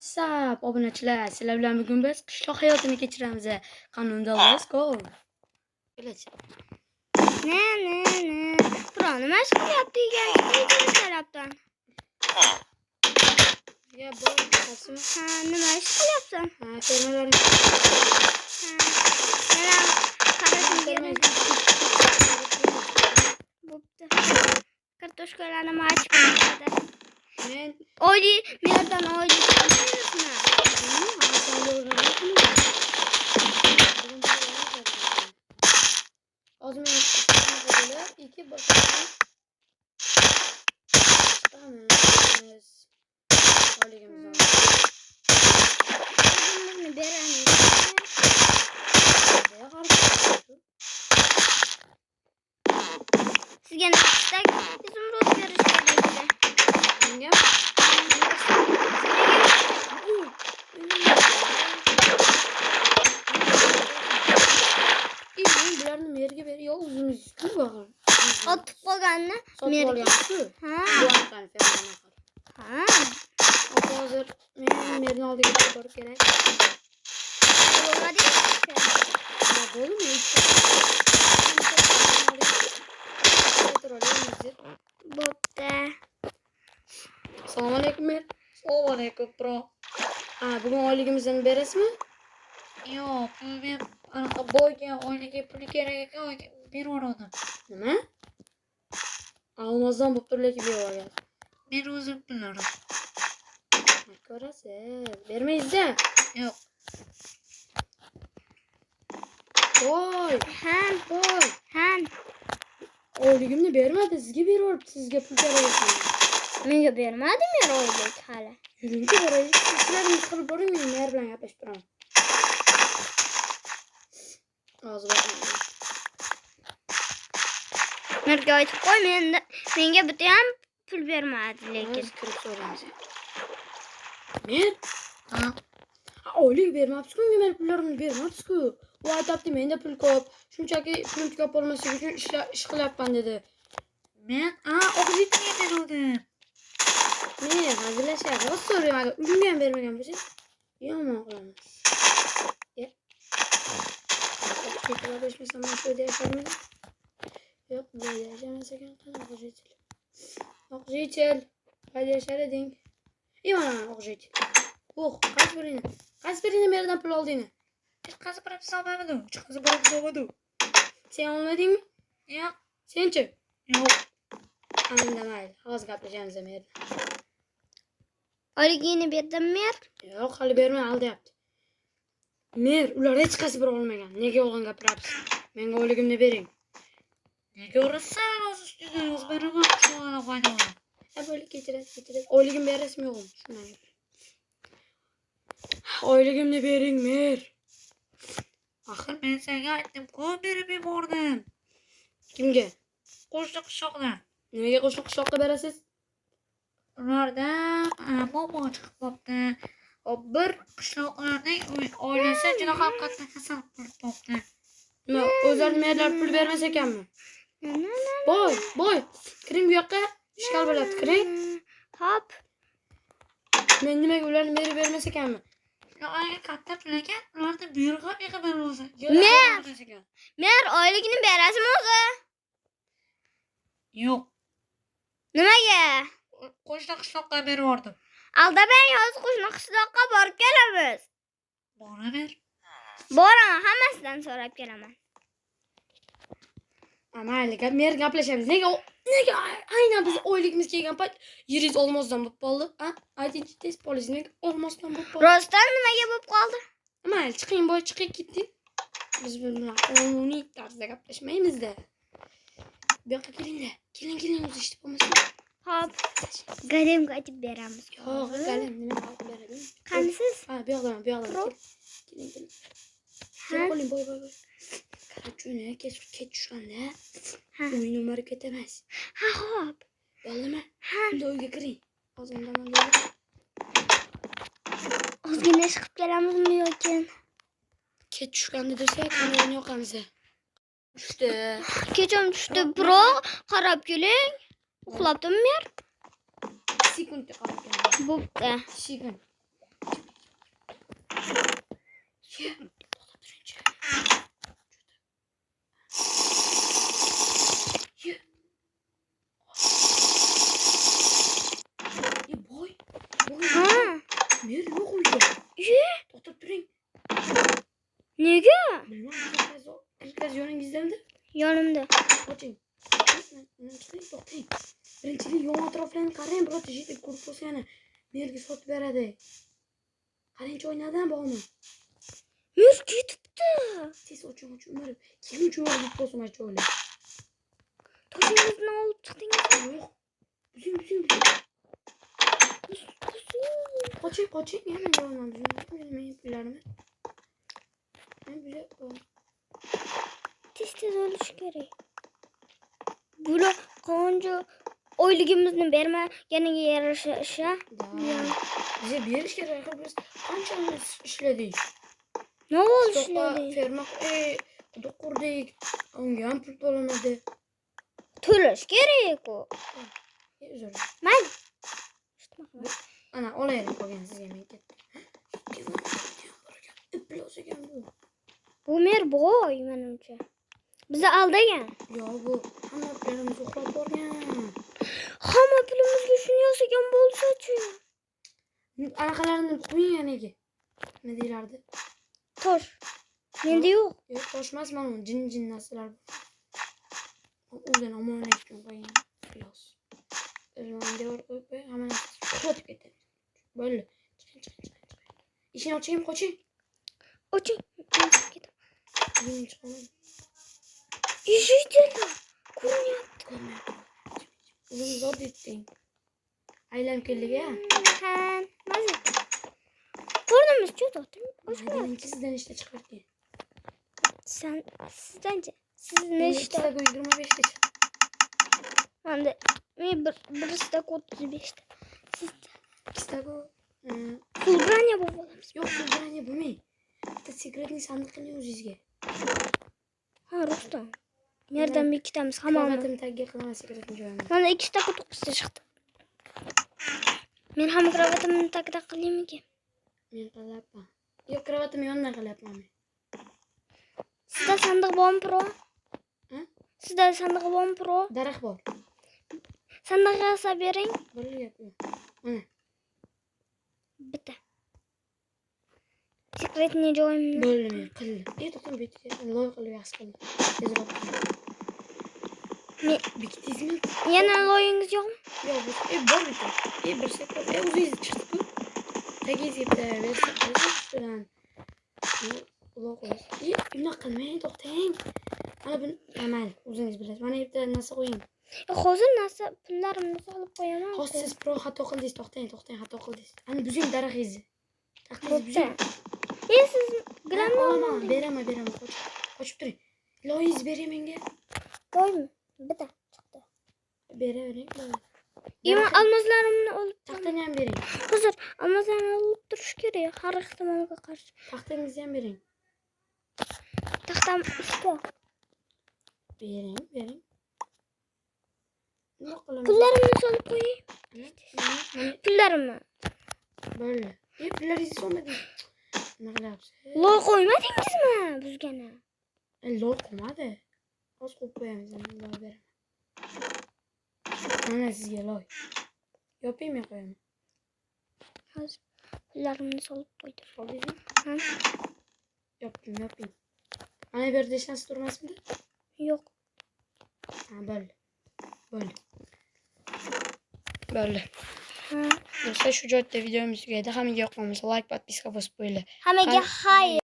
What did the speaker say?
Sap, obunachilar, sizlar bilan bugun biz qishloq hayotini kechiramiz. Qanunda let's go. Kelasi. Ne. Bro, nima ish qilyapti ekan tarafdan? Ya bor, qasmi. Ha, nima ish qilyapsan? Ha, fermalarni. Yana qarashim kerak. Bo'pti. Kartoshkalarni machib qo'yadi. Men Oyli, merdan oyli chiqarsizmi? Hozir men qilib, ikki boshqadan chiqamiz. Oligimizni O'zimizni beramiz. Sizga naqshdak izimroz berish kerak edi. Menga bularni merga ber, yo o'zimizga bor. Otib qolganni Sotib olganku. Ha. Bulardan fermani qil. Ha. Hozir men merni oldiga borib kerak. Bo'lmadi. Ya bo'lmaydi. Bo'pti. Assalomu alaykum mer. Assalomu alaykum bro. Bugun oyligimizni berasizmi? Yo'q, men anaqa boyga oynaga pul kerak ekan, beraverdim. Nima? Almozdan bo'lib turib lekin berib Men o'zim bilarim. Ko'rasiz. Bermaysiz-da. Yo'q. Voy, Han. oyligimni bermadi, sizga berib, sizga pul kerak ekan. Menga bermadi men oylik hali. Yuringki boraylik. Sizlarni qilib boring, men mer bilan gaplashib turaman. Hozir boring. Merga aytib qo'y, menga bitta ham pul bermadi lekin. Kirib so'raymiz. Men? Oylik bermabsiz-ku, men pullarimni bermabsiz-ku. U aytibdi, menda pul ko'p. Shunchaki pulim ko'p bo'lmasligi uchun ish qilyapman dedi. Men o'qitishga berdim. Men hazillashyapti. Rost so'rayman, agar uyimga ham bermagan bo'lsangiz, yomon qilamiz. Ketirishmasam men shu yerda yasharman. Yo'q, bu yerda yashamas ekan, qanaqa o'qituvchi? O'qituvchi, qayerda yashar eding? Mana o'qituvchi. Qaysi birini merdan pul olding? Chiqqasi birib hisoblamadi. Chiqqasi birib hisoblamadi. Sen olmadingmi? Yo'q. Senchi? Yo'q. Andamayli. Hozir gaplashamiz merda. Oyligini berdim mer. Yo'q, hali bermay aldayapti. Mer, ular hech qaysi bir olmagan. Nega yolg'on gapiryapsiz? Menga oyligimni bering. Nega urissan o'z ustidan o'z beraman, shunga foydalanaman. Böyle kechirasiz. Oyligimni berasizmi yo'qmi? Shundan gap. Oyligimni bering, mer. Axir men senga aytdim-ku, berib yubordim. Kimga? Qo'shni qishloqdan. Nimaga qo'shni qishloqqa berasiz? Ularda muammo chiqib qolibdi. Bir qishloqlarning oilasi juda ham qattiq kasal bo'lib qolibdi. Nima, o'zlari merlar pul bermas ekanmi? Boy, kiring bu yoqqa. Ishkal bo'lyapti, kiring. Hop. Men nimaga ularni merib bermas ekanmi? Ularga katta pul ekan, ularni buyruq yig'ib bermoqchi. Mer oyligini berasizmi o'zi? Yo'q. Nimaga? Qo'shni qishloqqa berib yubordim. Aldamang, hozir qo'shni qishloqqa borib kelamiz. Boraver. Boraman, hammasidan so'rab kelaman. Mayli, mer gaplashamiz. Nega aynan biz oyligimiz kelgan payt yeringiz olmosdan bo'lib qoldi? Aytingchi tez polizni olmosdan bo'lib qoldi. Rostdan nimaga bo'lib qoldi? Mayli, chiqing, boy chiqib ketdik. Biz bilan qonuniy tarzda gaplashmaymiz-da. Bu yoqqa keling-da. Keling, o'zi ishni bo'lmasin. Hop. Galemga aytib beramiz. Yo'q, galem nima qilib beradi? Qanisiz? Bu yoqdan. Keling. Qo'ling, boy. Qarachuni, kech tushganda. Uy numari ketamas. Hop. Bo'ldimi? Unda uyga kiring. Ozgina Ozgina ish qilib kelamizmi yoki? Kech tushganda desak, kamerani yoqamiz. Tushdi. Kecham tushdi, biroq qarab keling. Uxlabdimmi mer? Sekundga qarab keling. Bo'pti. Sekund. Boy. Ha. Mer yo'q uyda. To'xtab turing. Nega? Bilmem. Kız yoningizdamda? Yonimda. Qoching. To'xtang. Birinchilik yon atroflarni qarang, biror jiddiy ko'rib bo'lsa yana merga sotib beradi. Qarangchi oynadan bormi? Mer ketibdi. Tez oching umarım. Kim uchun olib bo'lsin achoylar. Toshingizni olib chiqdingiz. Yo'q. Buzing. Qoching. Yana yo'lman buzing. Men pullarni. Men bile Tez o'lish kerak. Bular qancha oyligimizni bermaganiga yarasha. bize berish kerak. Biz qanchamiz ishladik. Ne olishdi? Ferma quduq qurdik. Unga ham pul to'lanadi. To'lash kerak u. Uzr. Mayli. Ana olaylik qolgan sizga men ketdim. Iplos ekan bu. Bu mer boy menimcha. Bizni aldagan. Yo bu hamma pullarimiz uxlab borgan. Hamma pulimizga shuni yasagan bo'lsa-chi. Anaqalarini qo'ying yaniga. Nima deylardi? Tosh. Menda yo'q. Yo'q, toshmas mana bu jin narsalar. O'zini omonlik uchun qo'ying. Iplos. O'zimni devor qo'yib qo'y, hamma narsa uxlatib ketadi. Bo'ldi. Chiqing. Ishini oching, qoching. Oching. Men chiqaman. Eshitdi. Ko'ryapti. O'zing zor etding. Aylanib keldik ya. Ha, mazza. Ko'rdingiz-chi, to'xting. Sizdan ishda chiqargan. Sizdan-chi? Sizni ishda 25 ta. Manda men birisida 35 ta. Sizda Kistago fulbranya bo'lamiz. yo'q, fulbranya bo'lmay. Bitta sekretniy sandiqni o'zingizga. Ha, Rustam. Nerdan bekitamiz hammani? Kravatim tagiga qilaman sekretni joyini. Mana 2 ta qutuqsta chiqdi. Men ham kravatimni tagida qilaymikin? Men qilyapman. Yo'q, kravatimni yonidan qilyapman men. Sizda sandiq bormi, pro? Ha? Sizda sandiq bormi, pro? Daraxt bor. Sandiqqa yasab bering. Bir gap yo'q. Mana. Bitta. Sekretniy joyimni. Bo'ldi men qildim. To'xtam bitdi. Loyihalar yaxshi qildim. Tezroq. Men Bekitdingizmi? yana loyingiz yo'qmi? Yo'q, bor bitta. Bir sekret. O'zingiz chiqdi-ku. Tagingizga bitta bersak bilan. Uloq qo'ying. Unaqa qilmang, to'xtang. Mana buni mayli, o'zingiz bilasiz. Mana bitta narsa qo'ying. Hozir narsa pullarimni solib qo'yaman. Hozir siz pro xato qildingiz. To'xtang, xato qildingiz. Ana buzing daraxtingizni. Taxtingizni buzing. Siz granma olaman, beraman. Qochib turing. Iloyingizni bering menga. Boymi? Bitta chiqdi. Beravering. Men almozlarimni olib Taxtani ham bering. hozir almozlarni olib turish kerak. Har ehtimolga qarshi. Taxtangizni ham bering. Taxtam ustida. Bering. Nima qilamiz? Pullarimni solib qo'ying. Pullarimni. Bo'ldi. Pullaringizni solmadingiz. Nima qilyapsiz? Loy qo'ymadingizmi buzgani? Loy qo'ymadi. Hozir qo'yib qo'yamiz. Loy beraman. Mana sizga loy. Yoping, men qo'yaman. Hozir pullarimni solib qo'ydim. Soldingizmi? Ha? Yoping. Mana bu yerda hech narsa turmasmidi? Yo'q. Ha, bo'ldi. Ha. Do'stlar, shu joyda videomiz tugaydi. Hammaga yoqqan bo'lsa like, podpiska bosib qo'yinglar. Hammaga xayr.